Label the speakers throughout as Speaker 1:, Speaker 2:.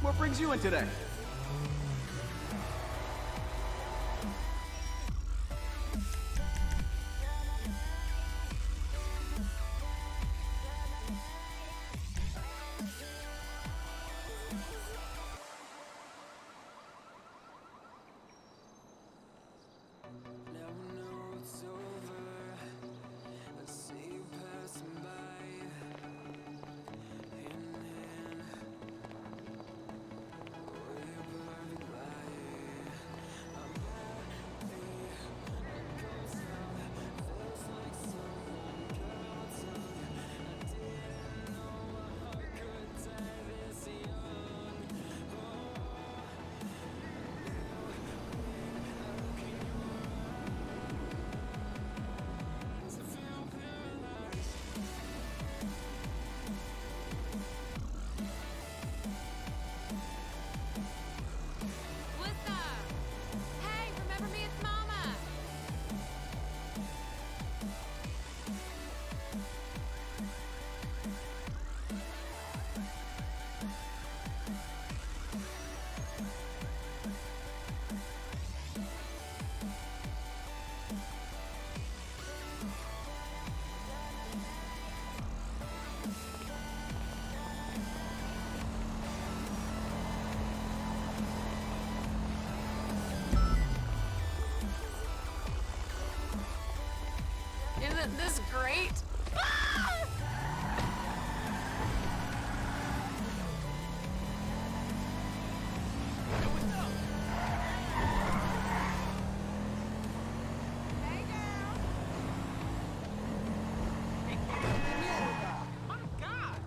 Speaker 1: What brings you in today?
Speaker 2: What's up? Hey, remember me? It's Mama. Isn't this great? Hey, girl.
Speaker 3: My God!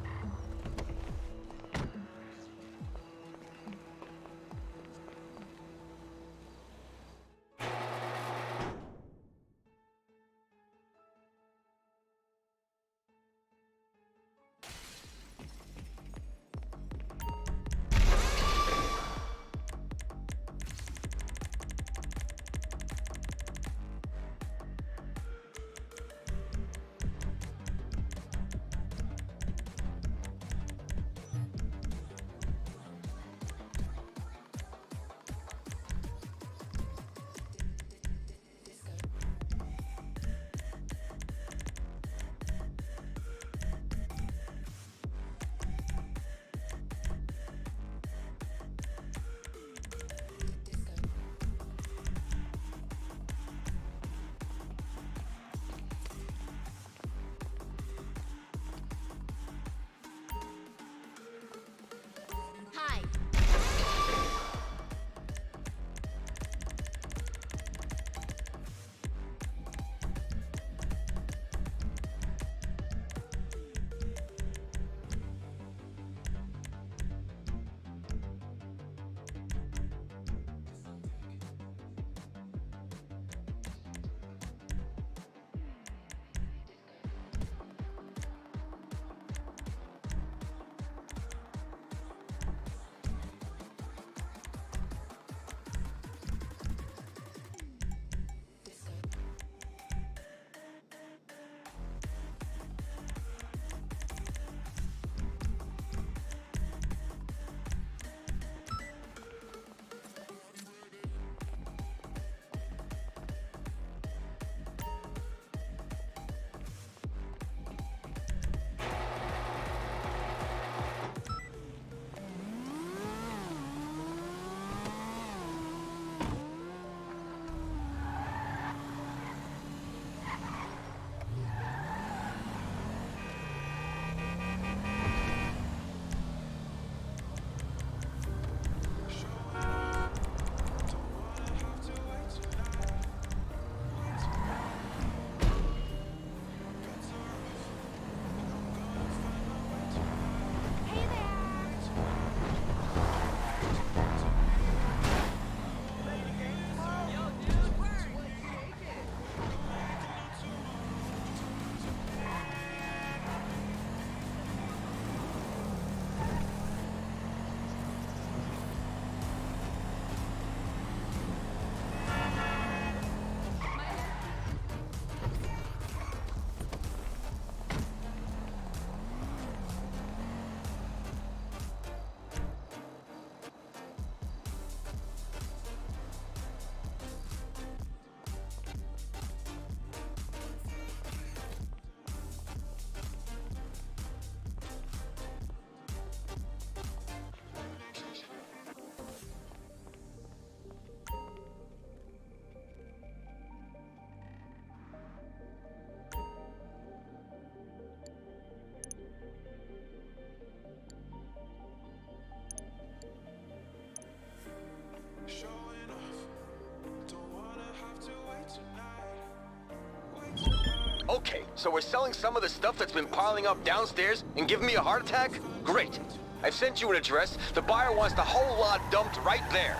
Speaker 1: So we're selling some of the stuff that's been piling up downstairs and giving me a heart attack? Great. I've sent you an address. The buyer wants the whole lot dumped right there.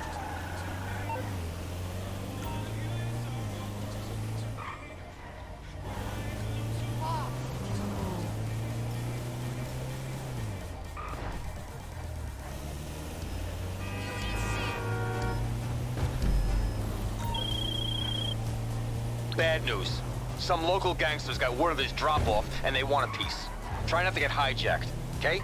Speaker 1: Bad news. Some local gangsters got word of this drop-off, and they want a piece. Try not to get hijacked, okay?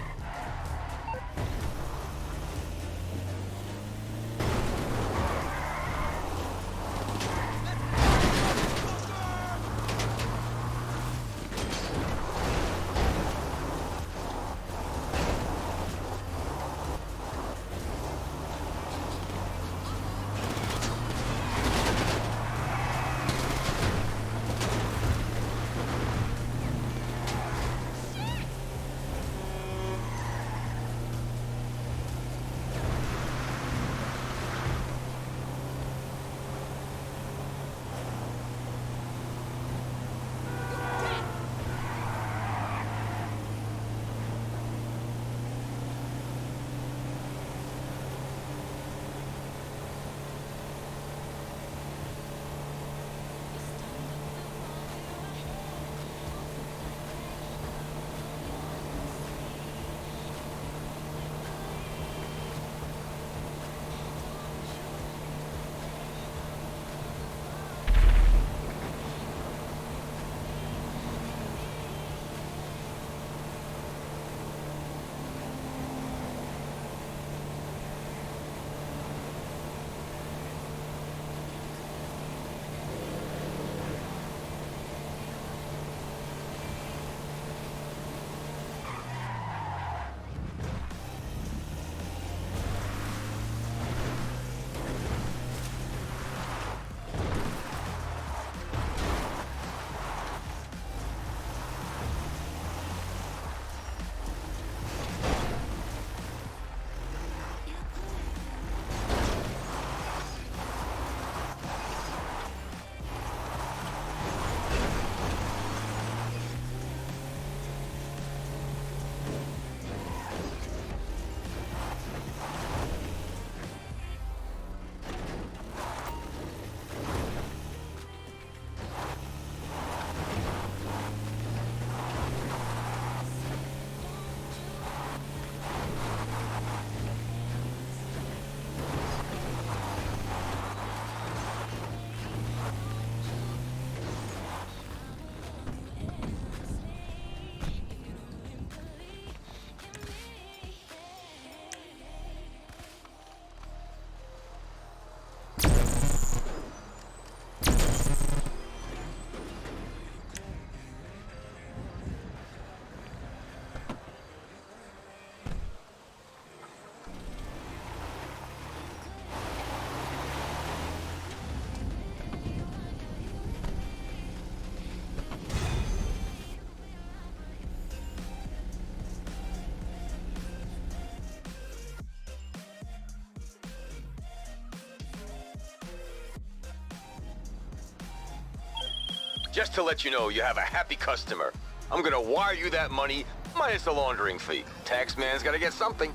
Speaker 1: Just to let you know, you have a happy customer. I'm gonna wire you that money, minus the laundering fee. Tax man's gotta get something.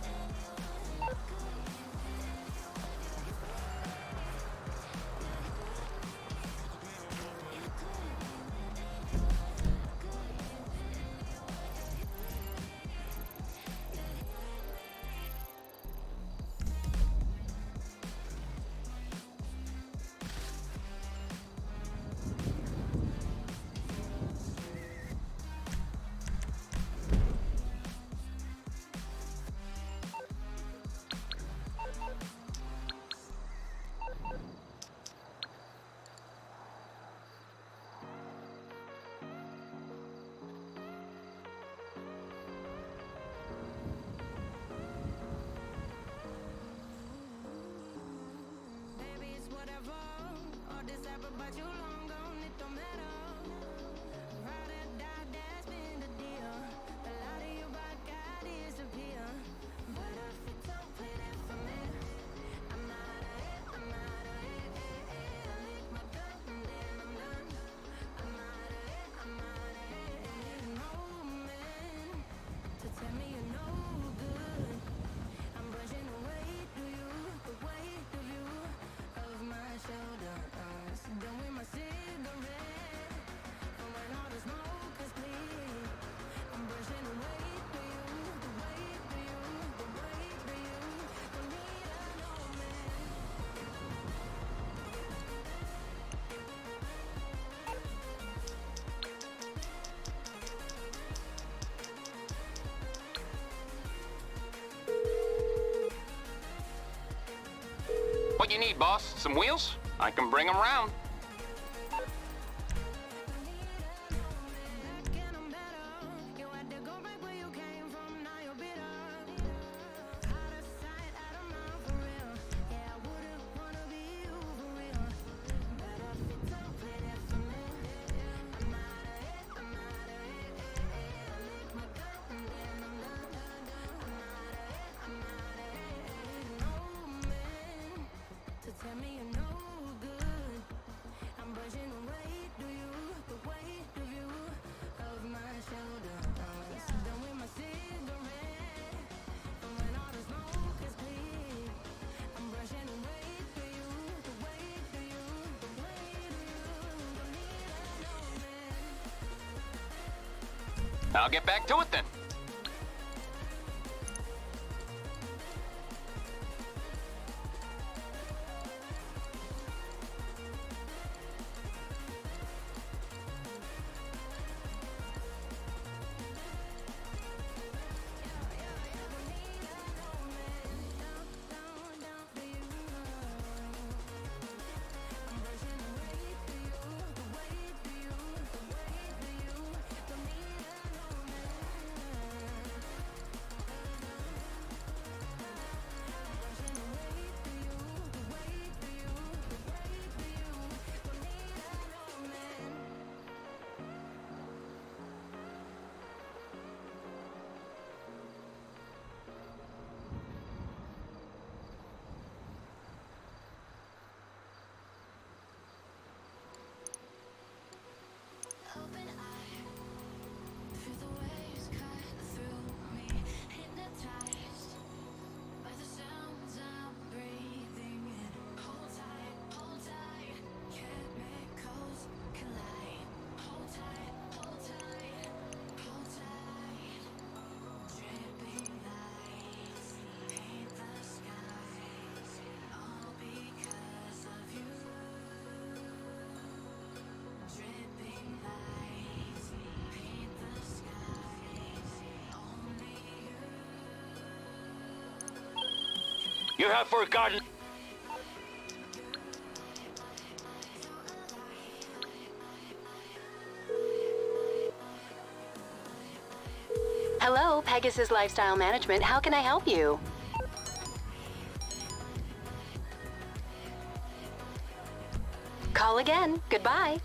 Speaker 3: What you need, boss? Some wheels? I can bring them round. I'll get back to it then.
Speaker 1: You're out for a garden.
Speaker 4: Hello, Pegasus Lifestyle Management. How can I help you? Call again. Goodbye.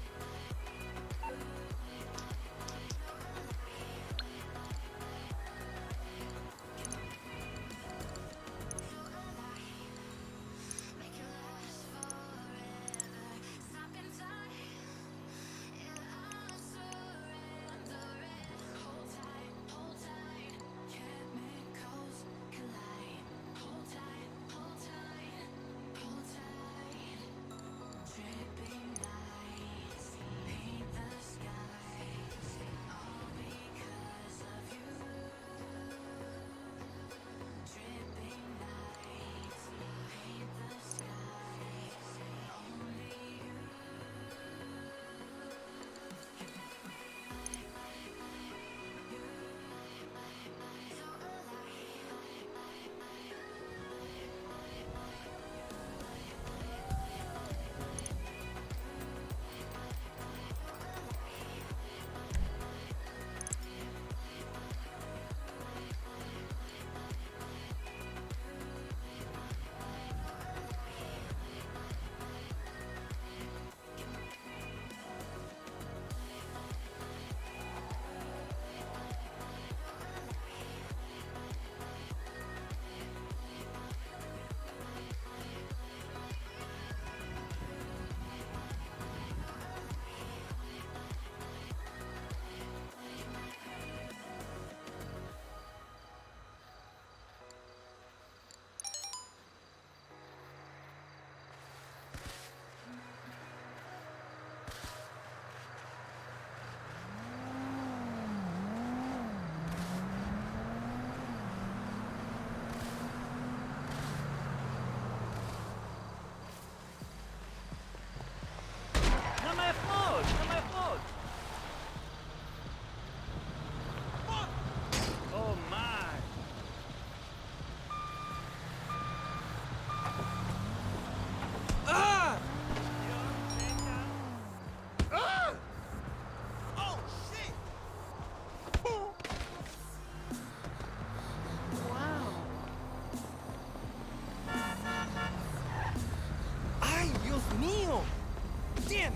Speaker 5: locked in!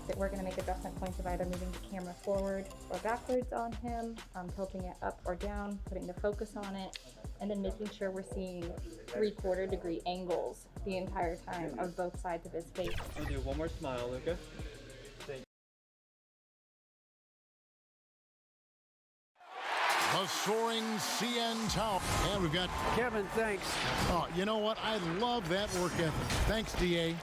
Speaker 6: that we're going to make adjustment points of either moving the camera forward or backwards on him, tilting it up or down, putting the focus on it, and then making sure we're seeing 3/4 degree angles the entire time of both sides of his face.
Speaker 7: We'll do one more smile, Luca. Thank you.
Speaker 8: The soaring CN Tower. And we've got
Speaker 9: Kevin, thanks.
Speaker 8: Oh, you know what? I love that work ethic. Thanks, DA.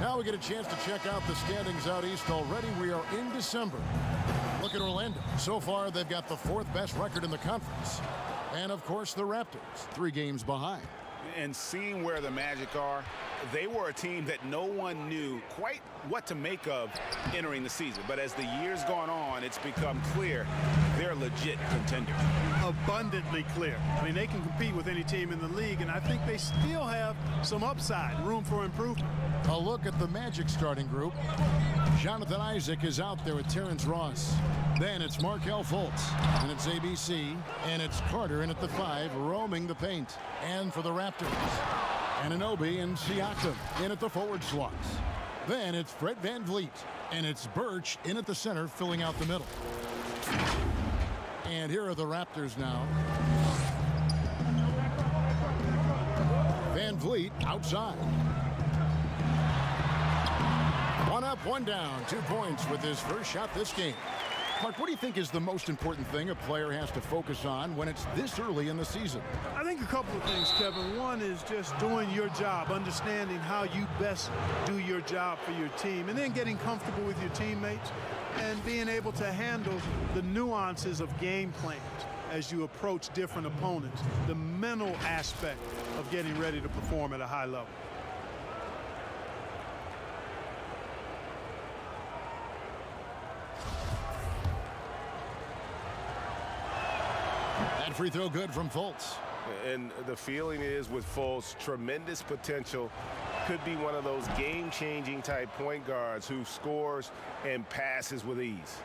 Speaker 8: Now we get a chance to check out the standings out east already. We are in December. Look at Orlando. So far, they've got the 4th best record in the conference. And, of course, the Raptors, 3 games behind.
Speaker 5: And seeing where the Magic are, they were a team that no one knew quite what to make of entering the season. But as the years gone on, it's become clear they're legit contenders.
Speaker 9: Abundantly clear. I mean, they can compete with any team in the league, and I think they still have some upside, room for improvement.
Speaker 8: A look at the Magic starting group. Jonathan Isaac is out there with Terrence Ross. Then it's Markelle Fultz, and it's ABC, and it's Carter in at the 5, roaming the paint. And for the Raptors, Anunoby and Siakam in at the forward slots. Then it's Fred VanVleet, and it's Birch in at the center, filling out the middle. And here are the Raptors now. VanVleet outside. One up, one down, 2 points with his first shot this game. Mark, what do you think is the most important thing a player has to focus on when it's this early in the season?
Speaker 9: I think a couple of things, Kevin. One is just doing your job, understanding how you best do your job for your team, and then getting comfortable with your teammates and being able to handle the nuances of game plans as you approach different opponents, the mental aspect of getting ready to perform at a high level.
Speaker 8: That free throw good from Fultz.
Speaker 5: And the feeling is with Fultz, tremendous potential. Could be one of those game-changing type point guards who scores and passes with ease.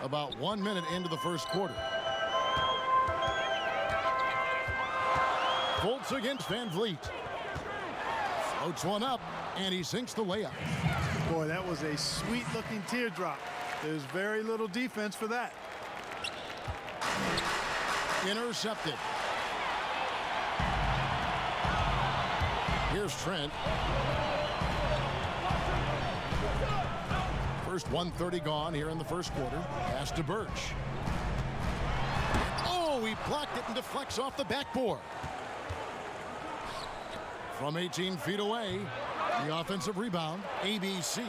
Speaker 8: About 1 minute into the first quarter. Fultz against VanVleet. Floats one up, and he sinks the layup.
Speaker 9: Boy, that was a sweet-looking teardrop. There's very little defense for that.
Speaker 8: Intercepted. Here's Trent. First 1:30 gone here in the first quarter. Pass to Birch. Oh, he blocked it and deflects off the backboard. From 18 feet away, the offensive rebound, ABC.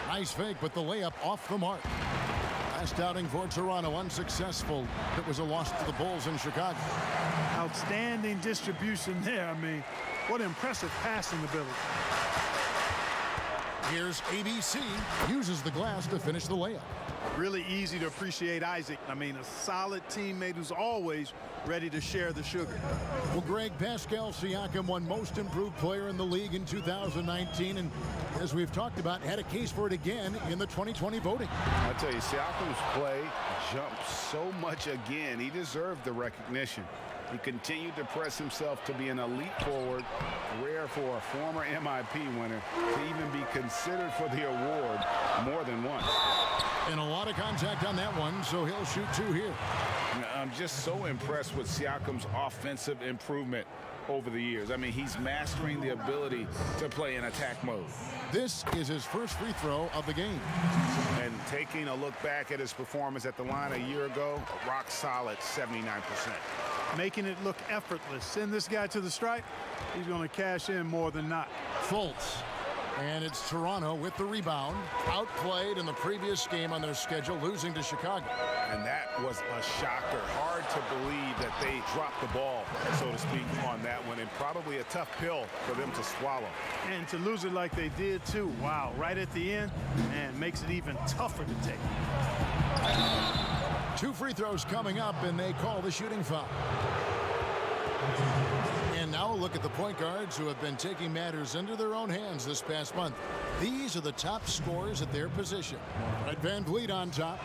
Speaker 8: Nice fake, but the layup off the mark. Last outing for Toronto, unsuccessful. It was a loss to the Bulls in Chicago.
Speaker 9: Outstanding distribution there. I mean, what impressive passing ability.
Speaker 8: Here's ABC. Uses the glass to finish the layup.
Speaker 9: Really easy to appreciate Isaac. I mean, a solid teammate who's always ready to share the sugar.
Speaker 8: Well, Greg, Pascal Siakam won Most Improved Player in the league in 2019, and as we've talked about, had a case for it again in the 2020 voting.
Speaker 5: I tell you, Siakam's play jumped so much again. He deserved the recognition. He continued to press himself to be an elite forward, rare for a former MIP winner to even be considered for the award more than once.
Speaker 8: And a lot of contact on that one, so he'll shoot 2 here.
Speaker 5: I'm just so impressed with Siakam's offensive improvement over the years. I mean, he's mastering the ability to play in attack mode.
Speaker 8: This is his first free throw of the game.
Speaker 5: And taking a look back at his performance at the line a year ago, a rock solid 79%.
Speaker 9: Making it look effortless. Send this guy to the stripe, he's going to cash in more than not.
Speaker 8: Fultz. And it's Toronto with the rebound. Outplayed in the previous game on their schedule, losing to Chicago.
Speaker 5: And that was a shocker. Hard to believe that they dropped the ball, so to speak, on that one. And probably a tough pill for them to swallow.
Speaker 9: And to lose it like they did, too. Wow, right at the end, and makes it even tougher to take.
Speaker 8: 2 free throws coming up, and they call the shooting foul. And now a look at the point guards who have been taking matters into their own hands this past month. These are the top scorers at their position. Fred VanVleet on top.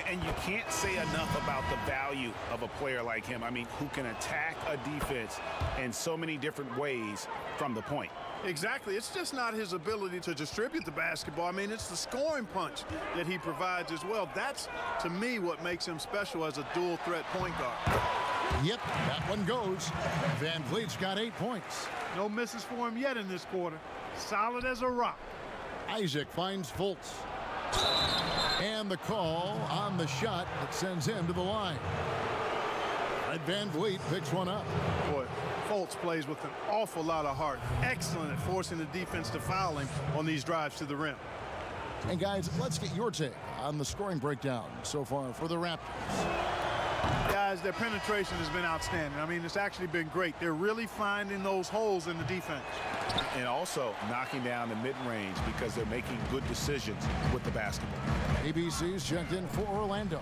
Speaker 5: And you can't say enough about the value of a player like him. I mean, who can attack a defense in so many different ways from the point.
Speaker 9: Exactly. It's just not his ability to distribute the basketball. I mean, it's the scoring punch that he provides as well. That's, to me, what makes him special as a dual-threat point guard.
Speaker 8: Yep, that one goes. VanVleet's got 8 points.
Speaker 9: No misses for him yet in this quarter. Solid as a rock.
Speaker 8: Isaac finds Fultz. And the call on the shot that sends him to the line. Fred VanVleet picks one up.
Speaker 9: Boy, Fultz plays with an awful lot of heart. Excellent at forcing the defense to foul him on these drives to the rim.
Speaker 8: And guys, let's get your take on the scoring breakdown so far for the Raptors.
Speaker 9: Guys, their penetration has been outstanding. I mean, it's actually been great. They're really finding those holes in the defense.
Speaker 5: And also knocking down the mid-range because they're making good decisions with the basketball.
Speaker 8: ABC's checked in for Orlando.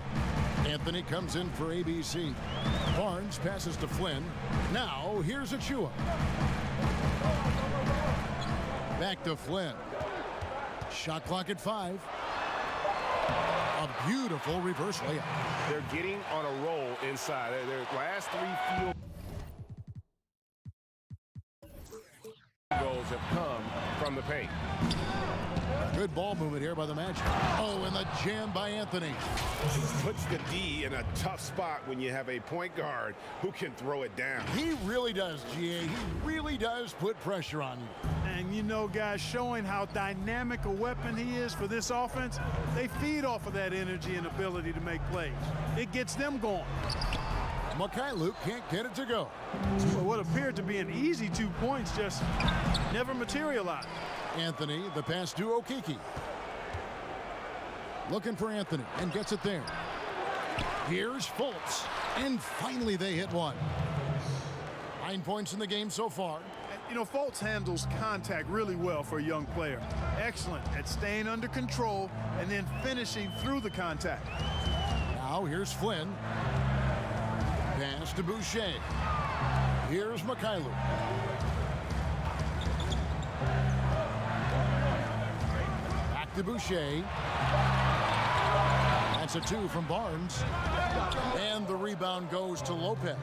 Speaker 8: Anthony comes in for ABC. Barnes passes to Flynn. Now, here's Achua. Back to Flynn. Shot clock at 5. A beautiful reverse layup.
Speaker 5: They're getting on a roll inside. Their last 3 field goals have come from the paint.
Speaker 8: Good ball movement here by the Magic. Oh, and the jam by Anthony.
Speaker 5: Puts the D in a tough spot when you have a point guard who can throw it down.
Speaker 8: He really does, GA. He really does put pressure on you.
Speaker 9: And you know, guys, showing how dynamic a weapon he is for this offense, they feed off of that energy and ability to make plays. It gets them going.
Speaker 8: Mikhailuk can't get it to go.
Speaker 9: Well, what appeared to be an easy 2 points just never materialized.
Speaker 8: Anthony, the pass to Okiki. Looking for Anthony and gets it there. Here's Fultz. And finally they hit one. 9 points in the game so far.
Speaker 9: You know, Fultz handles contact really well for a young player. Excellent at staying under control and then finishing through the contact.
Speaker 8: Now here's Flynn. Pass to Boucher. Here's Mikhailuk. Back to Boucher. That's a 2 from Barnes. And the rebound goes to Lopez.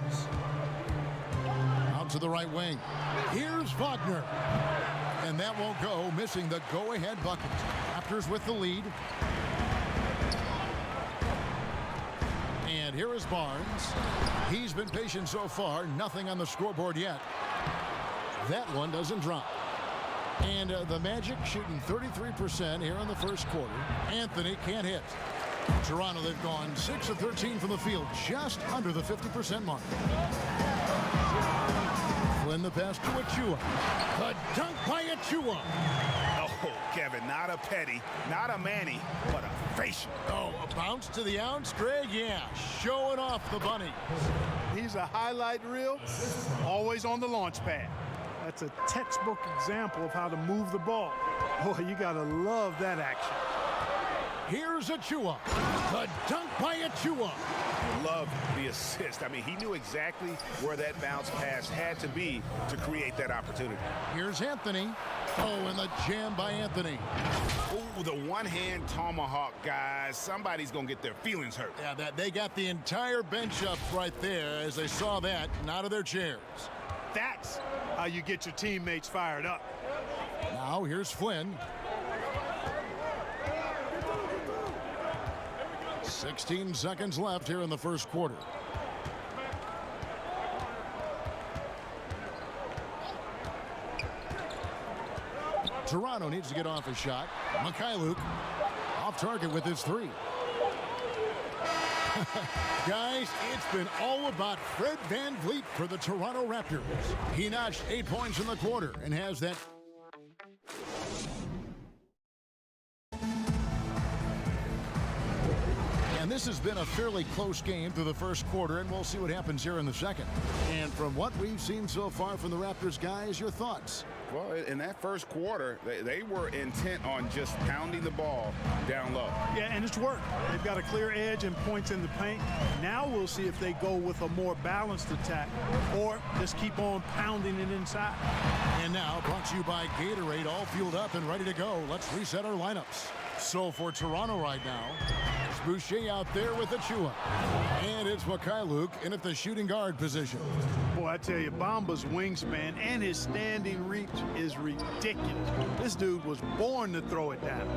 Speaker 8: Out to the right wing. Here's Wagner. And that won't go, missing the go-ahead bucket. Raptors with the lead. And here is Barnes. He's been patient so far. Nothing on the scoreboard yet. That one doesn't drop. And the Magic shooting 33% here in the first quarter. Anthony can't hit. Toronto, they've gone 6 of 13 from the field, just under the 50% mark. Flynn the pass to Achua. The dunk by Achua.
Speaker 5: Oh, Kevin, not a Petty, not a Manny, but a facial.
Speaker 8: Oh, a bounce to the ounce, Greg? Yeah, showing off the bunny.
Speaker 9: He's a highlight reel, always on the launch pad. That's a textbook example of how to move the ball. Boy, you gotta love that action.
Speaker 8: Here's Achua. The dunk by Achua.
Speaker 5: Love the assist. I mean, he knew exactly where that bounce pass had to be to create that opportunity.
Speaker 8: Here's Anthony. Oh, and the jam by Anthony.
Speaker 5: Oh, the one-hand tomahawk, guys. Somebody's going to get their feelings hurt.
Speaker 8: Yeah, they got the entire bench up right there as they saw that and out of their chairs.
Speaker 9: That's how you get your teammates fired up.
Speaker 8: Now here's Flynn. 16 seconds left here in the first quarter. Toronto needs to get off a shot. Mikhailuk off target with his 3. Guys, it's been all about Fred VanVleet for the Toronto Raptors. He notched 8 points in the quarter and has that. And this has been a fairly close game through the first quarter, and we'll see what happens here in the second. And from what we've seen so far from the Raptors, guys, your thoughts?
Speaker 5: Well, in that first quarter, they were intent on just pounding the ball down low.
Speaker 9: Yeah, and it's worked. They've got a clear edge and points in the paint. Now we'll see if they go with a more balanced attack or just keep on pounding it inside.
Speaker 8: And now, brought to you by Gatorade, all fueled up and ready to go. Let's reset our lineups. So for Toronto right now, it's Boucher out there with Achua. And it's Mikhailuk in at the shooting guard position.
Speaker 9: Boy, I tell you, Bamba's wingspan and his standing reach is ridiculous. This dude was born to throw it down.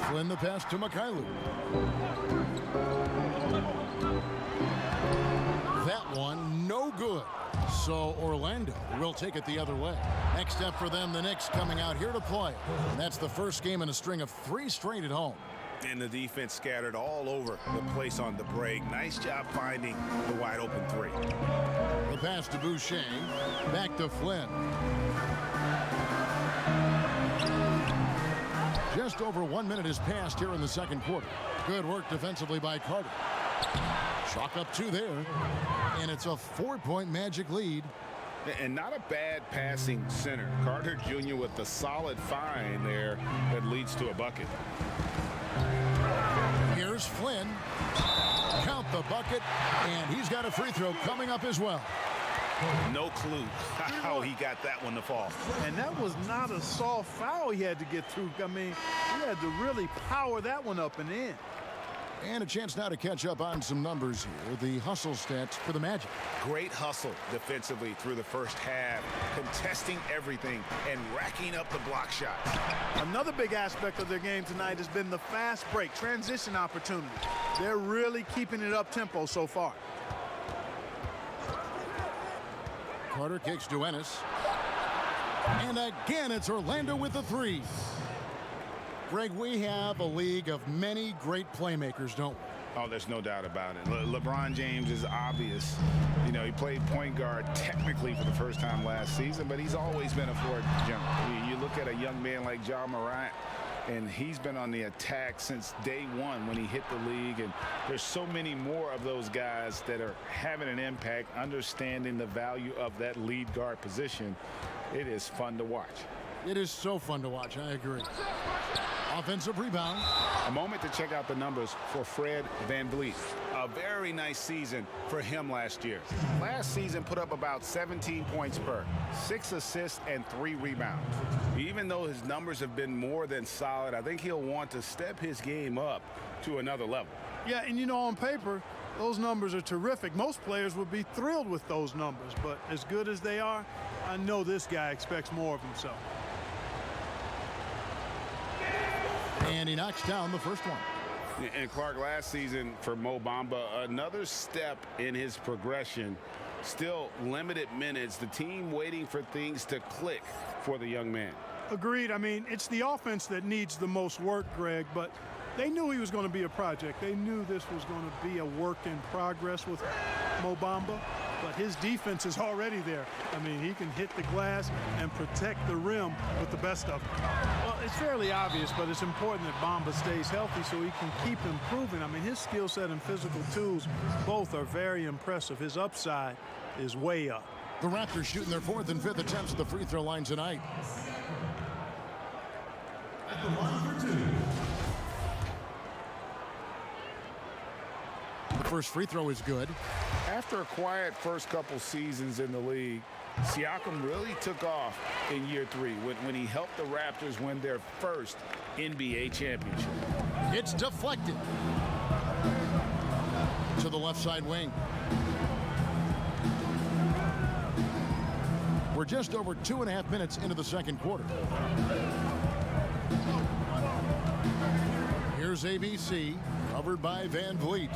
Speaker 8: Flynn the pass to Mikhailuk. That one, no good. So Orlando will take it the other way. Next step for them, the Knicks coming out here to play. And that's the first game in a string of 3 straight at home.
Speaker 5: And the defense scattered all over the place on the break. Nice job finding the wide open 3.
Speaker 8: The pass to Boucher. Back to Flynn. Just over 1 minute has passed here in the second quarter. Good work defensively by Carter. Chalk up 2 there. And it's a 4-point Magic lead.
Speaker 5: And not a bad passing center. Carter Jr. with the solid find there that leads to a bucket.
Speaker 8: Here's Flynn. Count the bucket, and he's got a free throw coming up as well.
Speaker 5: No clue how he got that one to fall.
Speaker 9: And that was not a soft foul he had to get through. I mean, he had to really power that one up and in.
Speaker 8: And a chance now to catch up on some numbers here. The hustle stats for the Magic.
Speaker 5: Great hustle defensively through the first half, contesting everything and racking up the block shots.
Speaker 9: Another big aspect of their game tonight has been the fast break, transition opportunity. They're really keeping it up tempo so far.
Speaker 8: Carter kicks to Ennis. And again, it's Orlando with the 3. Greg, we have a league of many great playmakers, don't we?
Speaker 5: Oh, there's no doubt about it. LeBron James is obvious. You know, he played point guard technically for the first time last season, but he's always been a floor general. You look at a young man like Ja Morant, and he's been on the attack since day one when he hit the league. And there's so many more of those guys that are having an impact, understanding the value of that lead guard position. It is fun to watch.
Speaker 8: It is so fun to watch. I agree. Offensive rebound.
Speaker 5: A moment to check out the numbers for Fred VanVleet. A very nice season for him last year. Last season put up about 17 points per, 6 assists and 3 rebounds. Even though his numbers have been more than solid, I think he'll want to step his game up to another level.
Speaker 9: Yeah, and you know, on paper, those numbers are terrific. Most players would be thrilled with those numbers, but as good as they are, I know this guy expects more of himself.
Speaker 8: And he knocks down the first one.
Speaker 5: And Clark, last season for Mo Bamba, another step in his progression. Still limited minutes. The team waiting for things to click for the young man.
Speaker 9: Agreed. I mean, it's the offense that needs the most work, Greg, but they knew he was going to be a project. They knew this was going to be a work in progress with Mo Bamba, but his defense is already there. I mean, he can hit the glass and protect the rim with the best of them. Well, it's fairly obvious, but it's important that Bamba stays healthy so he can keep improving. I mean, his skill set and physical tools both are very impressive. His upside is way up.
Speaker 8: The Raptors shooting their 4th and 5th attempts at the free throw line tonight.
Speaker 10: At the line for 2.
Speaker 8: The first free throw is good.
Speaker 5: After a quiet first couple seasons in the league, Siakam really took off in year 3 when he helped the Raptors win their first NBA championship.
Speaker 8: It's deflected to the left side wing. We're just over 2.5 minutes into the second quarter. Here's ABC, covered by VanVleet.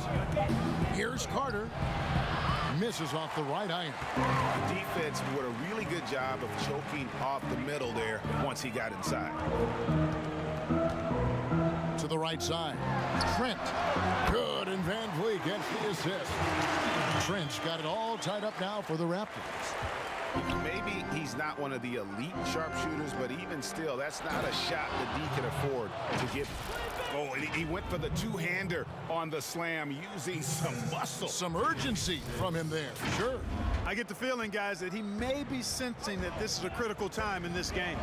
Speaker 8: Here's Carter. Misses off the right iron.
Speaker 5: The defense did a really good job of choking off the middle there once he got inside.
Speaker 8: To the right side. Trent. Good, and VanVleet gets the assist. Trent's got it all tied up now for the Raptors.
Speaker 5: Maybe he's not one of the elite sharpshooters, but even still, that's not a shot that D can afford to give. Oh, and he went for the two-hander on the slam using some muscle.
Speaker 8: Some urgency from him there, sure.
Speaker 9: I get the feeling, guys, that he may be sensing that this is a critical time in this game.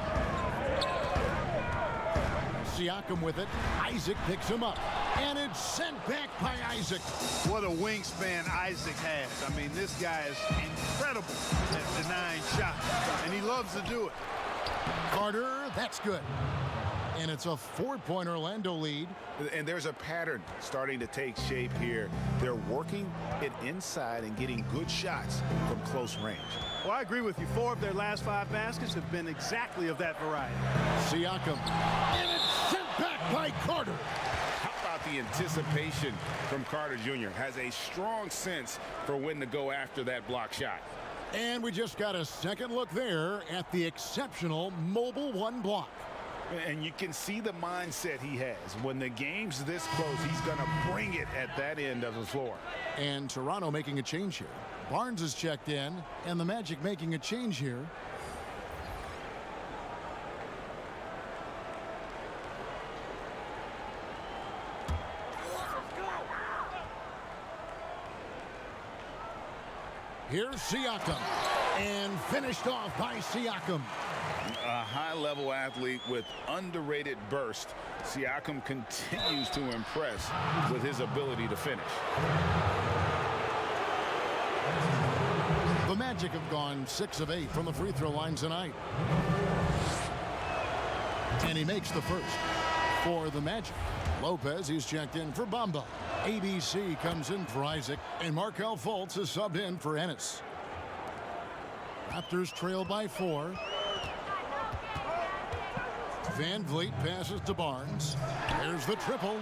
Speaker 8: Siakam with it. Isaac picks him up. And it's sent back by Isaac.
Speaker 9: What a wingspan Isaac has. I mean, this guy is incredible at denying shots, and he loves to do it.
Speaker 8: Carter, that's good. And it's a 4-point Orlando lead.
Speaker 5: And there's a pattern starting to take shape here. They're working it inside and getting good shots from close range.
Speaker 9: Well, I agree with you. 4 of their last 5 baskets have been exactly of that variety.
Speaker 8: Siakam. And it's sent back by Carter.
Speaker 5: How about the anticipation from Carter Jr.? Has a strong sense for when to go after that block shot.
Speaker 8: And we just got a second look there at the exceptional mobile 1 block.
Speaker 5: And you can see the mindset he has. When the game's this close, he's going to bring it at that end of the floor.
Speaker 8: And Toronto making a change here. Barnes is checked in, and the Magic making a change here. Here's Siakam. And finished off by Siakam.
Speaker 5: A high-level athlete with underrated burst. Siakam continues to impress with his ability to finish.
Speaker 8: The Magic have gone 6 of 8 from the free throw line tonight. And he makes the first for the Magic. Lopez, he's checked in for Bamba. ABC comes in for Isaac. And Markelle Fultz is subbed in for Ennis. Raptors trail by 4. Van Vliet passes to Barnes. There's the triple.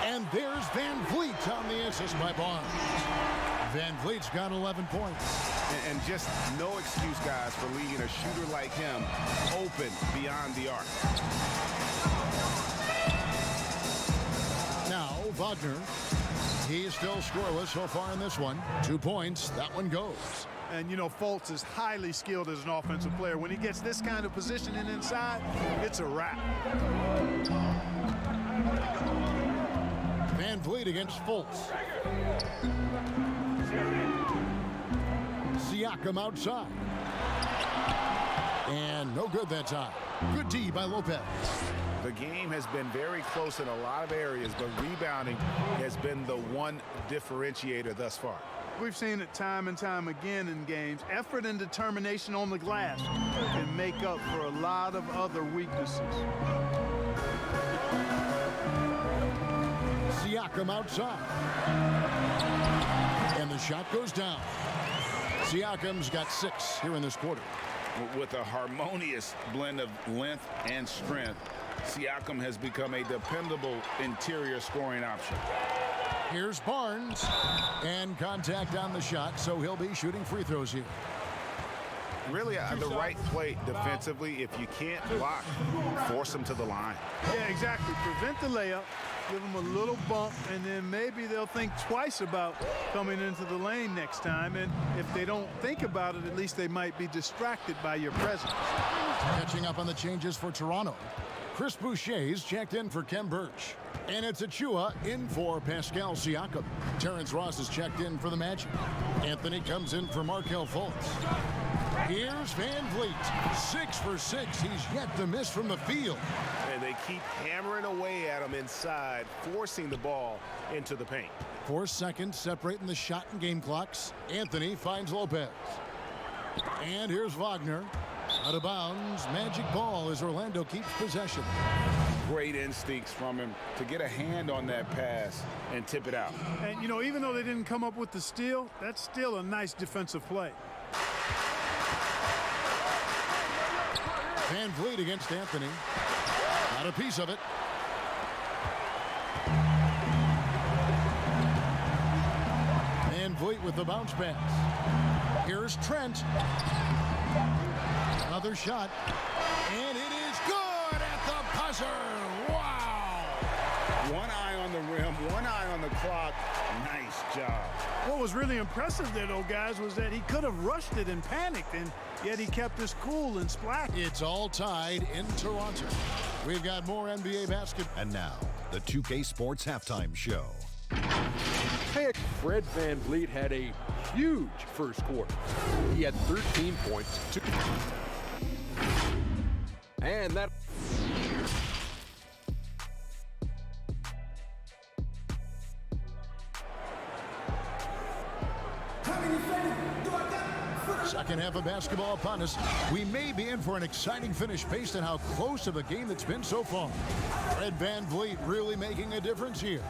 Speaker 8: And there's Van Vliet on the assist by Barnes. Van Vliet's got 11 points.
Speaker 5: And just no excuse, guys, for leaving a shooter like him open beyond the arc.
Speaker 8: Now, Wagner. He's still scoreless so far in this one. 2 points. That one goes.
Speaker 9: And, you know, Fultz is highly skilled as an offensive player. When he gets this kind of positioning inside, it's a wrap.
Speaker 8: Van Vliet against Fultz. Siakam outside. And no good that time. Good D by Lopez.
Speaker 5: The game has been very close in a lot of areas, but rebounding has been the one differentiator thus far.
Speaker 9: We've seen it time and time again in games. Effort and determination on the glass can make up for a lot of other weaknesses.
Speaker 8: Siakam outside. And the shot goes down. Siakam's got 6 here in this quarter.
Speaker 5: With a harmonious blend of length and strength, Siakam has become a dependable interior scoring option.
Speaker 8: Here's Barnes. And contact on the shot, so he'll be shooting free throws here.
Speaker 5: Really, the right play defensively. If you can't block, force him to the line.
Speaker 9: Yeah, exactly. Prevent the layup, give them a little bump, and then maybe they'll think twice about coming into the lane next time. And if they don't think about it, at least they might be distracted by your presence.
Speaker 8: Catching up on the changes for Toronto. Chris Boucher's checked in for Kem Birch. And it's Achua in for Pascal Siakam. Terrence Ross is checked in for the Magic. Anthony comes in for Markelle Fultz. Here's Van Vliet. 6 for 6. He's yet to miss from the field.
Speaker 5: And they keep hammering away at him inside, forcing the ball into the paint.
Speaker 8: 4 seconds separating the shot and game clocks. Anthony finds Lopez. And here's Wagner. Out of bounds. Magic ball as Orlando keeps possession.
Speaker 5: Great instincts from him to get a hand on that pass and tip it out.
Speaker 9: And, you know, even though they didn't come up with the steal, that's still a nice defensive play.
Speaker 8: Van Vliet against Anthony. Got a piece of it. Van Vliet with the bounce pass. Here's Trent. Another shot. And it is good at the buzzer. Wow.
Speaker 5: One eye on the rim, one eye on the clock. Nice job.
Speaker 9: What was really impressive there, though, guys, was that he could have rushed it and panicked, and yet he kept his cool and splashed.
Speaker 8: It's all tied in Toronto. We've got more NBA basketball.
Speaker 10: And now, the 2K Sports Halftime Show.
Speaker 11: Hey, Fred Van Vliet had a huge first quarter. He had 13 points. And that...
Speaker 8: Second half of basketball upon us. We may be in for an exciting finish based on how close of a game it's been so far. Fred Van Vliet really making a difference here.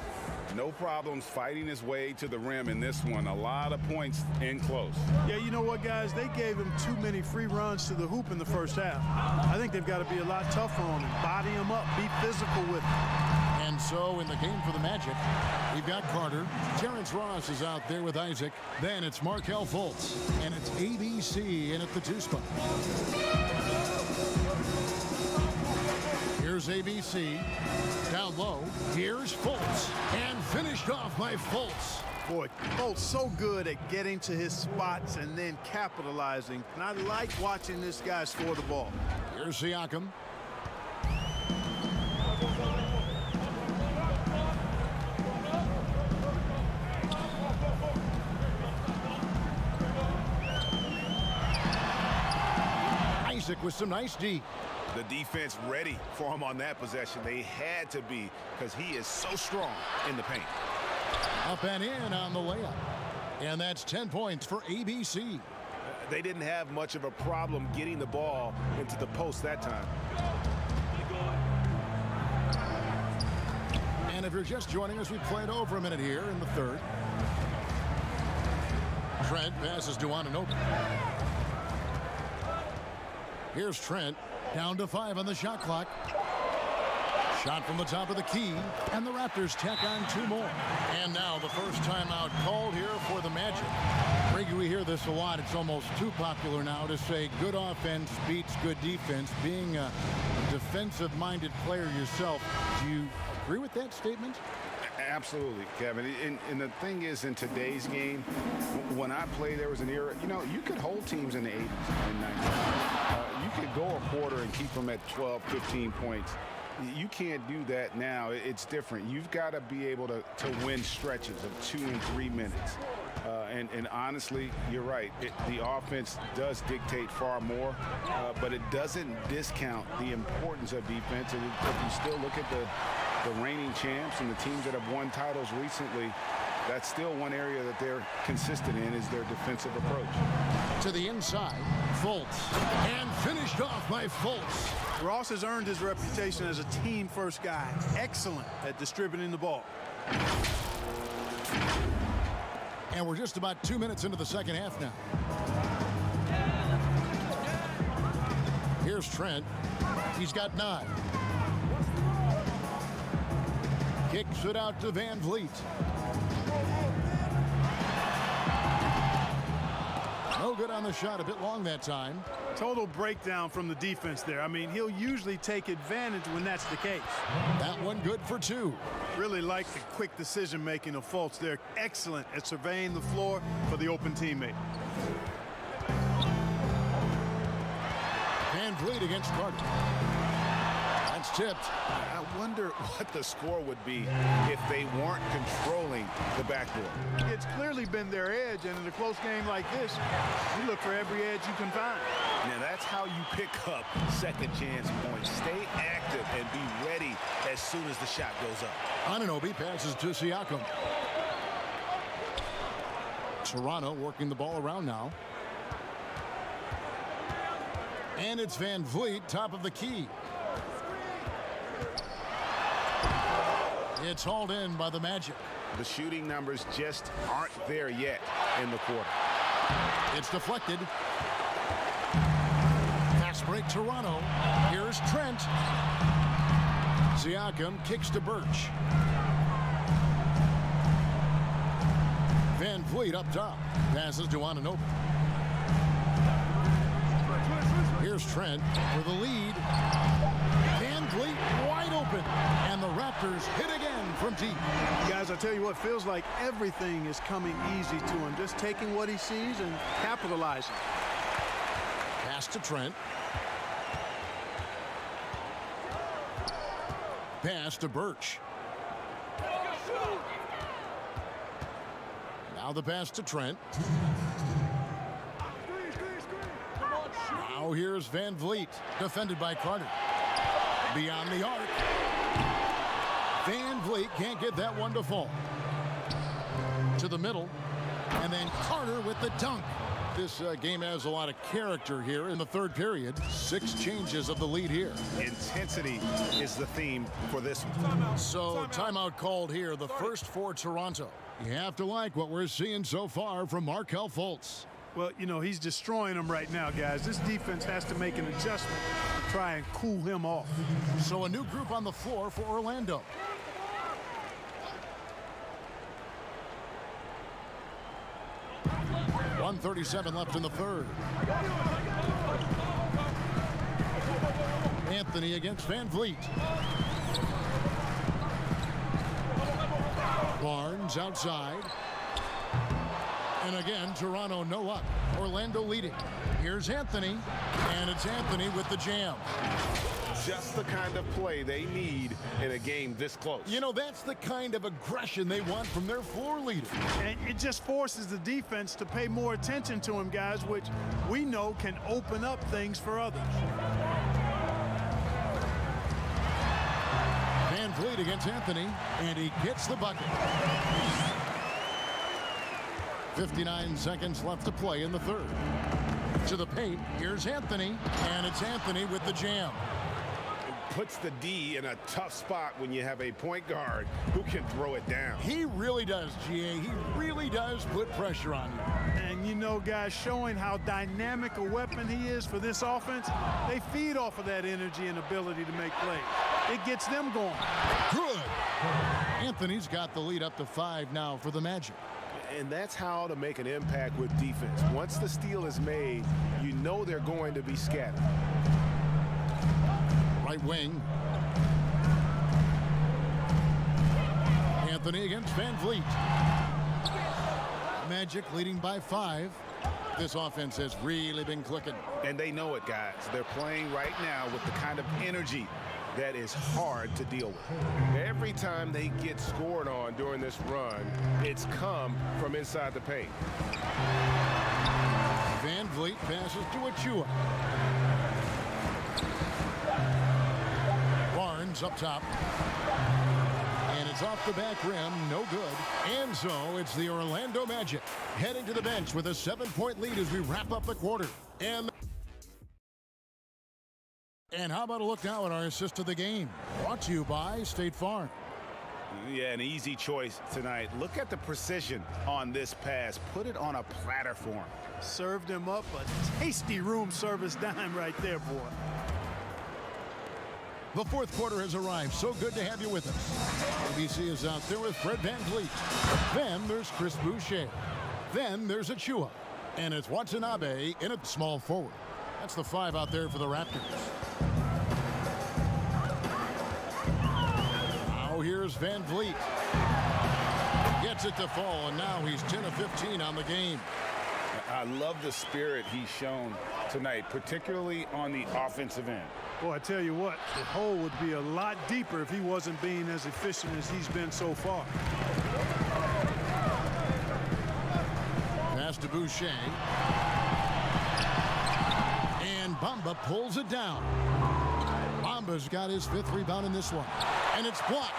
Speaker 5: No problems fighting his way to the rim in this one. A lot of points in close.
Speaker 9: Yeah, you know what, guys? They gave him too many free runs to the hoop in the first half. I think they've got to be a lot tougher on him. Body him up. Be physical with him.
Speaker 8: And so in the game for the Magic, we've got Carter. Terrence Ross is out there with Isaac. Then it's Markelle Fultz. And it's ABC in at the 2 spot. Here's ABC. Down low. Here's Fultz. And finished off by Fultz.
Speaker 9: Boy, Fultz so good at getting to his spots and then capitalizing. And I like watching this guy score the ball.
Speaker 8: Here's Siakam. Isaac with some nice D.
Speaker 5: The defense ready for him on that possession. They had to be because he is so strong in the paint.
Speaker 8: Up and in on the layup. And that's 10 points for ABC.
Speaker 5: They didn't have much of a problem getting the ball into the post that time.
Speaker 8: And if you're just joining us, we played over a minute here in the third. Trent passes to Ananobi. Here's Trent, down to 5 on the shot clock. Shot from the top of the key, and the Raptors tack on 2 more. And now the first timeout called here for the Magic. Greg, we hear this a lot. It's almost too popular now to say good offense beats good defense. Being a defensive-minded player yourself, do you agree with that statement?
Speaker 5: Absolutely, Kevin. And the thing is, in today's game, when I played, there was an era, you could hold teams in the 80s and 90s. You could go a quarter and keep them at 12, 15 points. You can't do that now. It's different. You've got to be able to win stretches of 2 and 3 minutes. And honestly, you're right. The offense does dictate far more, but it doesn't discount the importance of defense. And if you still look at the reigning champs and the teams that have won titles recently, that's still one area that they're consistent in, is their defensive approach.
Speaker 8: To the inside, Fultz, and finished off by Fultz.
Speaker 9: Ross has earned his reputation as a team-first guy. Excellent at distributing the ball.
Speaker 8: And we're just about 2 minutes into the second half now. Here's Trent. He's got 9. Kicks it out to Van Vliet. No good on the shot. A bit long that time.
Speaker 9: Total breakdown from the defense there. I mean, he'll usually take advantage when that's the case.
Speaker 8: That one good for 2.
Speaker 9: Really like the quick decision-making of Fultz. They're excellent at surveying the floor for the open teammate.
Speaker 8: Van Vliet against Carter. That's tipped.
Speaker 5: I wonder what the score would be if they weren't controlling the backboard.
Speaker 9: It's clearly been their edge, and in a close game like this, you look for every edge you can find.
Speaker 5: Now that's how you pick up second chance points. Stay active and be ready as soon as the shot goes up.
Speaker 8: Anunoby passes to Siakam. Toronto working the ball around now. And it's Van Vliet, top of the key. It's hauled in by the Magic.
Speaker 5: The shooting numbers just aren't there yet in the quarter.
Speaker 8: It's deflected. Fast break Toronto. Here's Trent. Siakam kicks to Birch. Van Vliet up top. Passes to Anunoby. Here's Trent for the lead. Van Vliet wide open. And the Raptors hit again from deep.
Speaker 9: Guys, I tell you what, feels like everything is coming easy to him. Just taking what he sees and capitalizing.
Speaker 8: Pass to Trent. Pass to Birch. Now the pass to Trent. Now here's Van Vliet, defended by Carter. Beyond the arc. Van Vliet can't get that one to fall. To the middle. And then Carter with the dunk. This game has a lot of character here in the third period. 6 changes of the lead here.
Speaker 5: Intensity is the theme for this one.
Speaker 8: So timeout called here, the first for Toronto. You have to like what we're seeing so far from Markelle Fultz.
Speaker 9: Well, he's destroying them right now, guys. This defense has to make an adjustment to try and cool him off.
Speaker 8: So a new group on the floor for Orlando. .137 left in the third. Anthony against Van Vliet. Barnes outside. And again, Toronto no up. Orlando leading. Here's Anthony. And it's Anthony with the jam.
Speaker 5: just the kind of play they need in a game this close.
Speaker 8: You know, that's the kind of aggression they want from their floor leader.
Speaker 9: And it just forces the defense to pay more attention to him, guys, which we know can open up things for others.
Speaker 8: Van Vliet against Anthony, and he gets the bucket. 59 seconds left to play in the third. To the paint, here's Anthony, and it's Anthony with the jam.
Speaker 5: Puts the D in a tough spot when you have a point guard who can throw it down.
Speaker 8: He really does, GA. He really does put pressure on you.
Speaker 9: And you know, guys, showing how dynamic a weapon he is for this offense, they feed off of that energy and ability to make plays. It gets them going.
Speaker 8: Good. Anthony's got the lead up to 5 now for the Magic.
Speaker 5: And that's how to make an impact with defense. Once the steal is made, you know they're going to be scattered.
Speaker 8: Right wing. Anthony against Van Vliet. Magic leading by 5. This offense has really been clicking.
Speaker 5: And they know it, guys. They're playing right now with the kind of energy that is hard to deal with. Every time they get scored on during this run, it's come from inside the paint.
Speaker 8: Van Vliet passes to Achua. Barnes up top. And it's off the back rim, no good. And so it's the Orlando Magic heading to the bench with a 7-point lead as we wrap up the quarter. And how about a look now at our assist of the game? Brought to you by State Farm.
Speaker 5: Yeah, an easy choice tonight. Look at the precision on this pass. Put it on a platter for him.
Speaker 9: Served him up a tasty room service dime right there, boy.
Speaker 8: The fourth quarter has arrived. So good to have you with us. ABC is out there with Fred Van Vliet. Then there's Chris Boucher. Then there's Achua. And it's Watanabe in a small forward. That's the 5 out there for the Raptors. Now here's Van Vliet. Gets it to fall, and now he's 10 of 15 on the game.
Speaker 5: I love the spirit he's shown tonight, particularly on the offensive end.
Speaker 9: Boy, I tell you what, the hole would be a lot deeper if he wasn't being as efficient as he's been so far.
Speaker 8: Pass to Boucher. And Bamba pulls it down. Bamba's got his 5th rebound in this one. And it's blocked.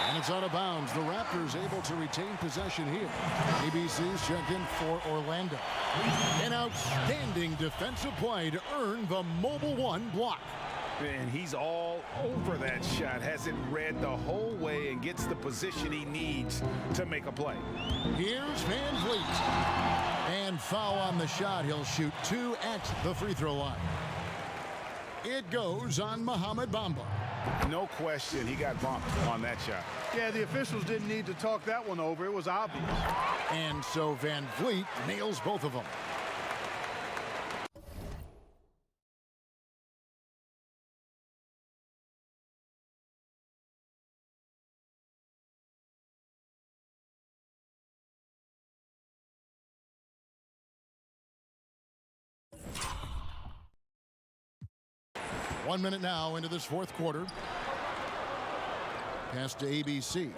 Speaker 8: And it's out of bounds. The Raptors able to retain possession here. ABC's checked in for Orlando. An outstanding defensive play to earn the Mobile 1 block.
Speaker 5: And he's all over that shot. Has it read the whole way and gets the position he needs to make a play.
Speaker 8: Here's Van Vliet. And foul on the shot. He'll shoot 2 at the free throw line. It goes on Mohamed Bamba.
Speaker 5: No question, he got bumped on that shot.
Speaker 9: Yeah, the officials didn't need to talk that one over. It was obvious.
Speaker 8: And so Van Vliet nails both of them. One minute now into this fourth quarter. Pass to ABC.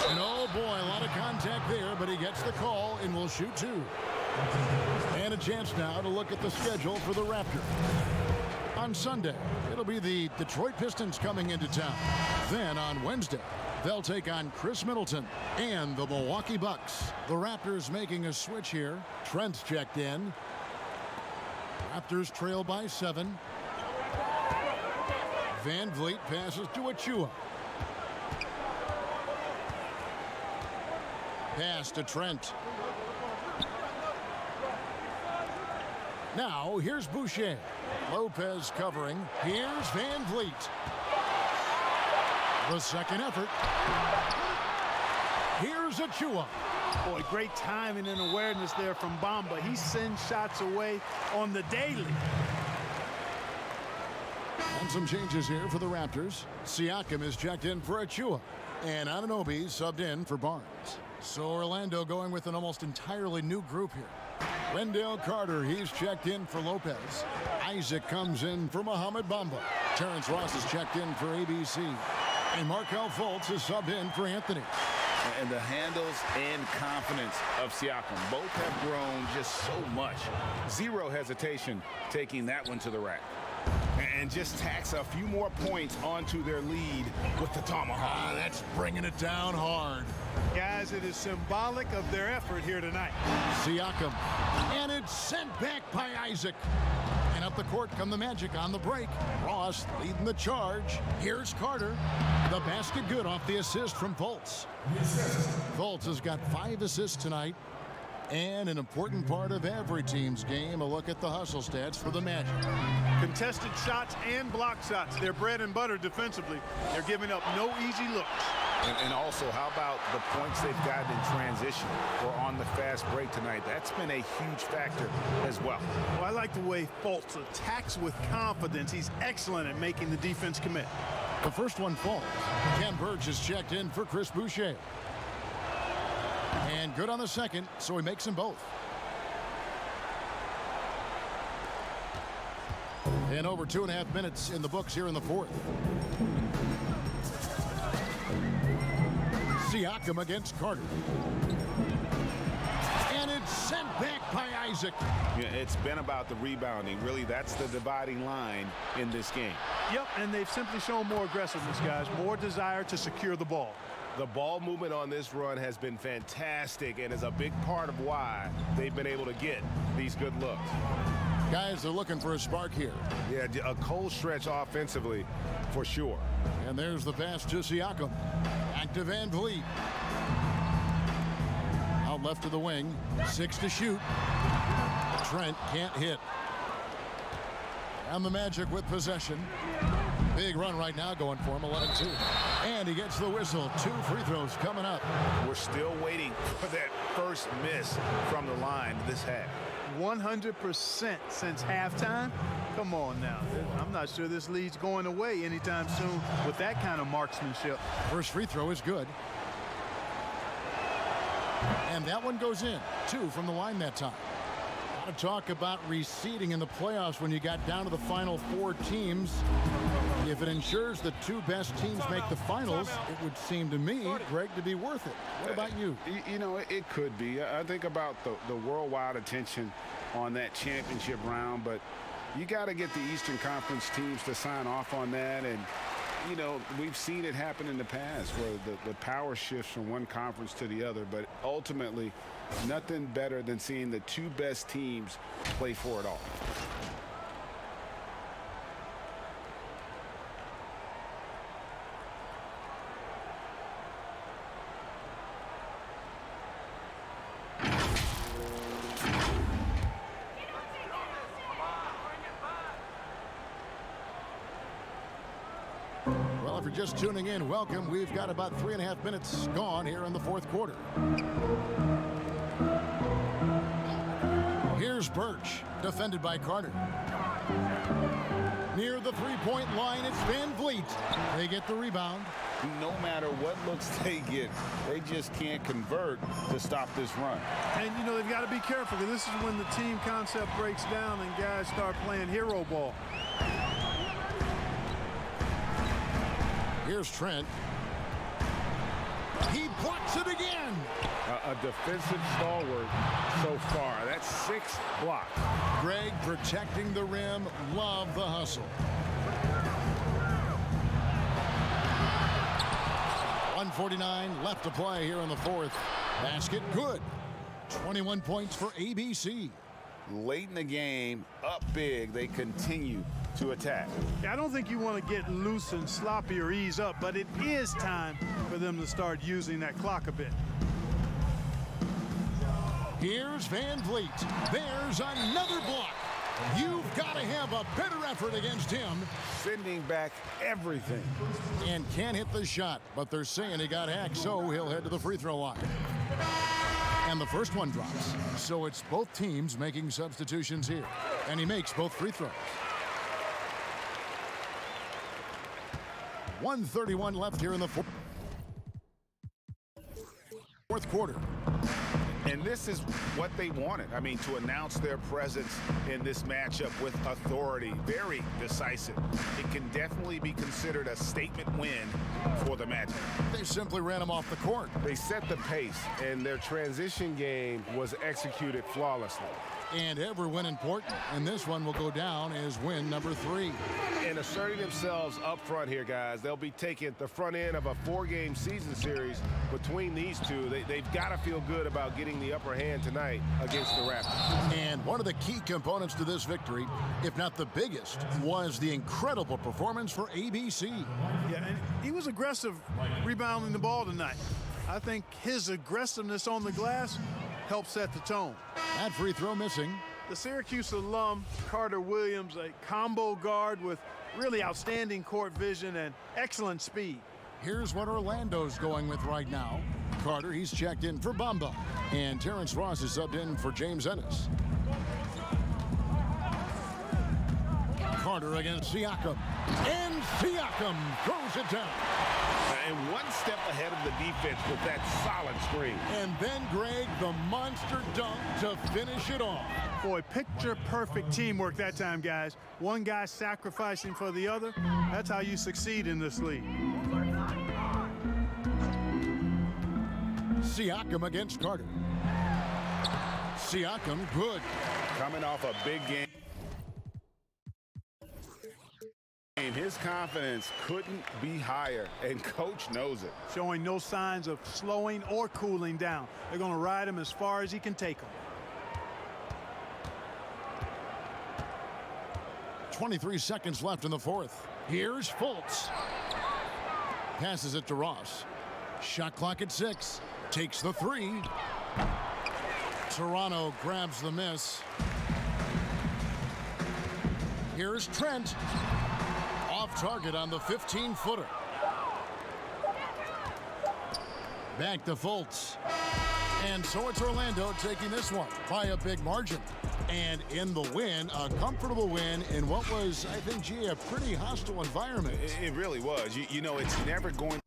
Speaker 8: And oh boy, a lot of contact there, but he gets the call and will shoot 2. And a chance now to look at the schedule for the Raptors. On Sunday, it'll be the Detroit Pistons coming into town. Then on Wednesday, they'll take on Chris Middleton and the Milwaukee Bucks. The Raptors making a switch here. Trent's checked in. Raptors trail by 7. Van Vliet passes to Achua. Pass to Trent. Now here's Boucher. Lopez covering. Here's Van Vliet. The second effort. Here's Achua.
Speaker 9: Boy, great timing and awareness there from Bamba. He sends shots away on the daily.
Speaker 8: And some changes here for the Raptors. Siakam is checked in for Achua. And Anunoby subbed in for Barnes. So Orlando going with an almost entirely new group here. Wendell Carter, he's checked in for Lopez. Isaac comes in for Mohamed Bamba. Terrence Ross is checked in for ABC. And Markel Fultz is subbed in for Anthony.
Speaker 5: And the handles and confidence of Siakam both have grown just so much. Zero hesitation taking that one to the rack. And just tacks a few more points onto their lead with the tomahawk.
Speaker 8: That's bringing it down hard.
Speaker 9: Guys, it is symbolic of their effort here tonight.
Speaker 8: Siakam. And it's sent back by Isaac. And up the court come the Magic on the break. Ross leading the charge. Here's Carter. The basket good off the assist from Fultz. Fultz has got 5 assists tonight. And an important part of every team's game, a look at the hustle stats for the Magic.
Speaker 9: Contested shots and block shots. They're bread and butter defensively. They're giving up no easy looks.
Speaker 5: And also, how about the points they've gotten in transition or on the fast break tonight? That's been a huge factor as well.
Speaker 9: Well, I like the way Fultz attacks with confidence. He's excellent at making the defense commit.
Speaker 8: The first one falls. Ken Burge is checked in for Chris Boucher. And good on the second, so he makes them both. And over 2.5 minutes in the books here in the fourth. Siakam against Carter. And it's sent back by Isaac.
Speaker 5: Yeah, it's been about the rebounding. Really, that's the dividing line in this game.
Speaker 9: Yep, and they've simply shown more aggressiveness, guys. More desire to secure the ball.
Speaker 5: The ball movement on this run has been fantastic and is a big part of why they've been able to get these good looks.
Speaker 8: Guys, they're looking for a spark here.
Speaker 5: Yeah, a cold stretch offensively for sure.
Speaker 8: And there's the pass to Siakam. Back to Van Vliet. Out left to the wing. 6 to shoot. Trent can't hit. And the Magic with possession. Big run right now going for him, 11-2. And he gets the whistle. 2 free throws coming up.
Speaker 5: We're still waiting for that first miss from the line this half.
Speaker 9: 100% since halftime. Come on now. I'm not sure this lead's going away anytime soon with that kind of marksmanship.
Speaker 8: First free throw is good. And that one goes in. 2 from the line that time. A lot of talk about reseeding in the playoffs when you got down to the final 4 teams. If it ensures the 2 best teams make the finals, it would seem to me, Greg, to be worth it. What about you?
Speaker 5: You know, it could be. I think about the worldwide attention on that championship round, but you got to get the Eastern Conference teams to sign off on that. And, you know, we've seen it happen in the past where the power shifts from one conference to the other, but ultimately nothing better than seeing the 2 best teams play for it all.
Speaker 8: Well, if you're just tuning in, welcome. We've got about 3.5 minutes gone here in the fourth quarter. Here's Birch, defended by Carter. Near the three-point line, it's Van Vliet. They get the rebound.
Speaker 5: No matter what looks they get, they just can't convert to stop this run.
Speaker 9: And, you know, they've got to be careful because this is when the team concept breaks down and guys start playing hero ball.
Speaker 8: Here's Trent. He blocks it again.
Speaker 5: A defensive stalwart so far. That's 6 blocks.
Speaker 8: Greg protecting the rim. Love the hustle. 1:49 left to play here in the fourth. Basket good. 21 points for ABC.
Speaker 5: Late in the game, up big, they continue to attack.
Speaker 9: Yeah, I don't think you want to get loose and sloppy or ease up, but it is time for them to start using that clock a bit.
Speaker 8: Here's Van Vliet. There's another block. You've got to have a better effort against him.
Speaker 5: Sending back everything.
Speaker 8: And can't hit the shot, but they're saying he got hacked, so he'll head to the free throw line. And the first one drops. So it's both teams making substitutions here. And he makes both free throws. 1:31 left here in the fourth quarter. quarter.
Speaker 5: And this is what they wanted. I mean, to announce their presence in this matchup with authority, very decisive. It can definitely be considered a statement win for the Magic.
Speaker 8: They simply ran him off the court.
Speaker 5: They set the pace, and their transition game was executed flawlessly.
Speaker 8: And every win important, and this one will go down as win number 3.
Speaker 5: And asserting themselves up front here, guys. They'll be taking the front end of a 4-game season series between these two. They've got to feel good about getting the upper hand tonight against the Raptors.
Speaker 8: And one of the key components to this victory, if not the biggest, was the incredible performance for ABC.
Speaker 9: Yeah, and he was aggressive rebounding the ball tonight. I think his aggressiveness on the glass helped set the tone.
Speaker 8: That free throw missing.
Speaker 9: The Syracuse alum, Carter Williams, a combo guard with really outstanding court vision and excellent speed.
Speaker 8: Here's what Orlando's going with right now. Carter, he's checked in for Bamba. And Terrence Ross is subbed in for James Ennis. Carter against Siakam. And Siakam throws it down.
Speaker 5: And one step ahead of the defense with that solid screen.
Speaker 8: And then Greg, the monster dunk to finish it off.
Speaker 9: Boy, picture-perfect teamwork that time, guys. One guy sacrificing for the other. That's how you succeed in this league.
Speaker 8: Siakam against Carter. Siakam, good.
Speaker 5: Coming off a big game. His confidence couldn't be higher, and coach knows it.
Speaker 9: Showing no signs of slowing or cooling down. They're going to ride him as far as he can take him.
Speaker 8: 23 seconds left in the fourth. Here's Fultz. Passes it to Ross. Shot clock at 6. Takes the 3. Toronto grabs the miss. Here's Trent. Off target on the 15-footer. Back to Fultz. And so it's Orlando taking this one by a big margin. And in the win, a comfortable win in what was, I think, a pretty hostile environment.
Speaker 5: It really was. You know, it's never going